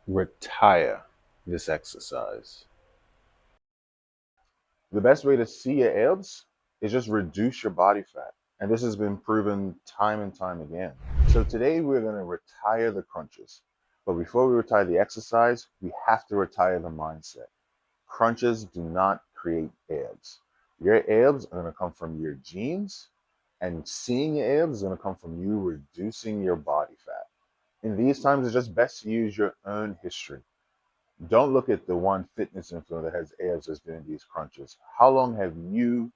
Retire this exercise. The best way to see your abs is just reduce your body fat. And this has been proven time and time again. So today we're going to retire the crunches. But before we retire the exercise, we have to retire the mindset. Crunches do not create abs. Your abs are going to come from your genes, and seeing your abs is going to come from you reducing your body fat. In these times, it's just best to use your own history. Don't look at the one fitness influencer that has abs that's doing these crunches. How long have you've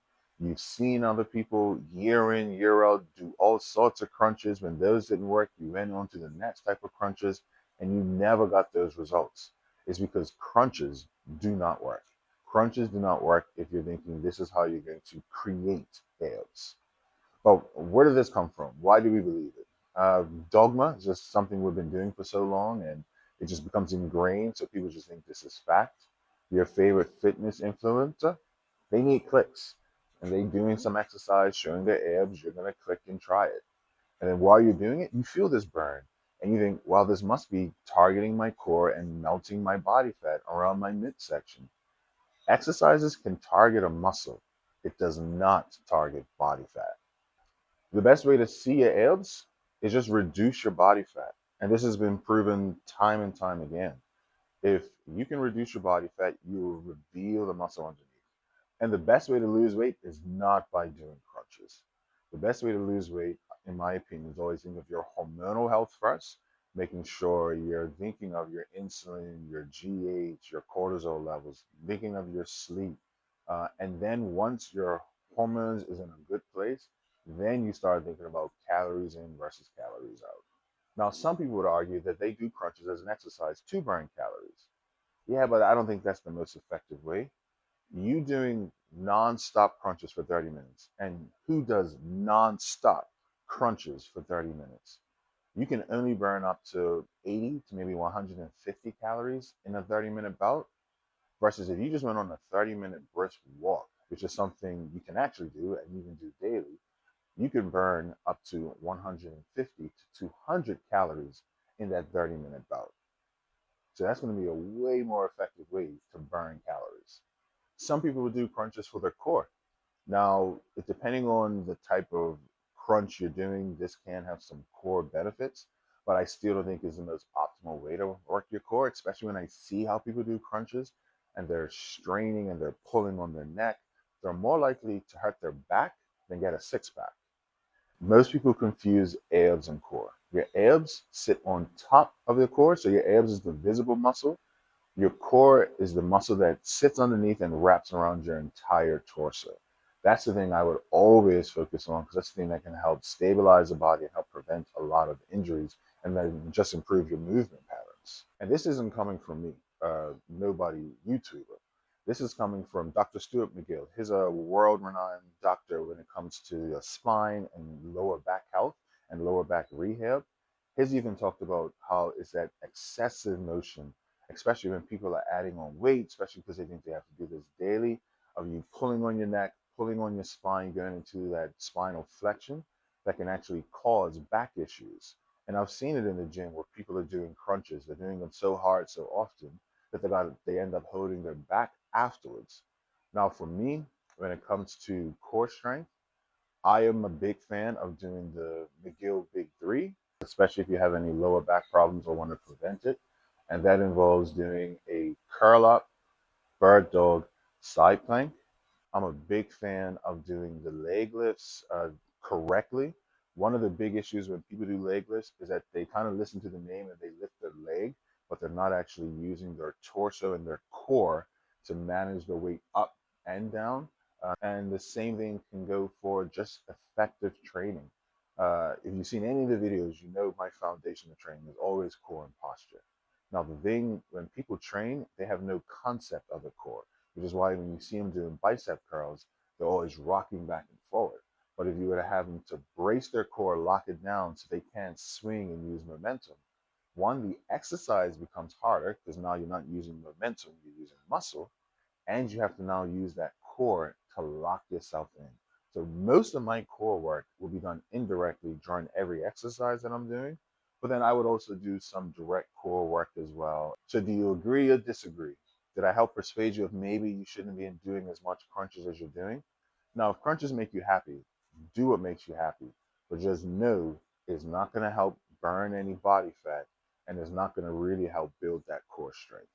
seen other people year in, year out do all sorts of crunches? When those didn't work, you went on to the next type of crunches and you never got those results. It's because crunches do not work. Crunches do not work if you're thinking this is how you're going to create abs. But where did this come from? Why do we believe it? Dogma is just something we've been doing for so long, and it just becomes ingrained. So people just think this is fact. Your favorite fitness influencer, they need clicks, and they doing some exercise, showing their abs. You're gonna click and try it, and then while you're doing it, you feel this burn, and you think, "Well, this must be targeting my core and melting my body fat around my midsection." Exercises can target a muscle. It does not target body fat. The best way to see your abs is just reduce your body fat. And this has been proven time and time again. If you can reduce your body fat, you will reveal the muscle underneath. And the best way to lose weight is not by doing crunches. The best way to lose weight, in my opinion, is always think of your hormonal health first, making sure you're thinking of your insulin, your GH, your cortisol levels, thinking of your sleep. And then once your hormones is in a good place, then you start thinking about calories in versus calories out. Now, some people would argue that they do crunches as an exercise to burn calories. Yeah, but I don't think that's the most effective way. You doing non-stop crunches for 30 minutes, and who does non-stop crunches for 30 minutes? You can only burn up to 80 to maybe 150 calories in a 30-minute bout, versus if you just went on a 30-minute brisk walk, which is something you can actually do and even do daily, you can burn up to 150 to 200 calories in that 30-minute bout. So that's going to be a way more effective way to burn calories. Some people will do crunches for their core. Now, depending on the type of crunch you're doing, this can have some core benefits, but I still don't think is the most optimal way to work your core, especially when I see how people do crunches and they're straining and they're pulling on their neck. They're more likely to hurt their back than get a six pack. Most people confuse abs and core. Your abs sit on top of the core, so your abs is the visible muscle. Your core is the muscle that sits underneath and wraps around your entire torso. That's the thing I would always focus on because that's the thing that can help stabilize the body and help prevent a lot of injuries and then just improve your movement patterns. And this isn't coming from me, nobody YouTuber. This is coming from Dr. Stuart McGill. He's a world-renowned doctor when it comes to spine and lower back health and lower back rehab. He's even talked about how it's that excessive motion, especially when people are adding on weight, especially because they think they have to do this daily, of you pulling on your neck, pulling on your spine, going into that spinal flexion that can actually cause back issues. And I've seen it in the gym where people are doing crunches. They're doing them so hard, so often that they end up holding their back afterwards. Now, for me, when it comes to core strength, I am a big fan of doing the McGill Big Three, especially if you have any lower back problems or want to prevent it. And that involves doing a curl up, bird dog, side plank. I'm a big fan of doing the leg lifts correctly. One of the big issues when people do leg lifts is that they kind of listen to the name and they lift their leg, but they're not actually using their torso and their core to manage the weight up and down. And the same thing can go for just effective training. If you've seen any of the videos, you know my foundation of training is always core and posture. Now, the thing when people train, they have no concept of the core, which is why when you see them doing bicep curls, they're always rocking back and forward. But if you were to have them to brace their core, lock it down so they can't swing and use momentum, one, the exercise becomes harder because now you're not using momentum, you're using muscle, and you have to now use that core to lock yourself in. So most of my core work will be done indirectly during every exercise that I'm doing, But then I would also do some direct core work as well. So do you agree or disagree? Did I help persuade you of maybe you shouldn't be doing as much crunches as you're doing? Now, if crunches make you happy, do what makes you happy. But just know it's not going to help burn any body fat and it's not going to really help build that core strength.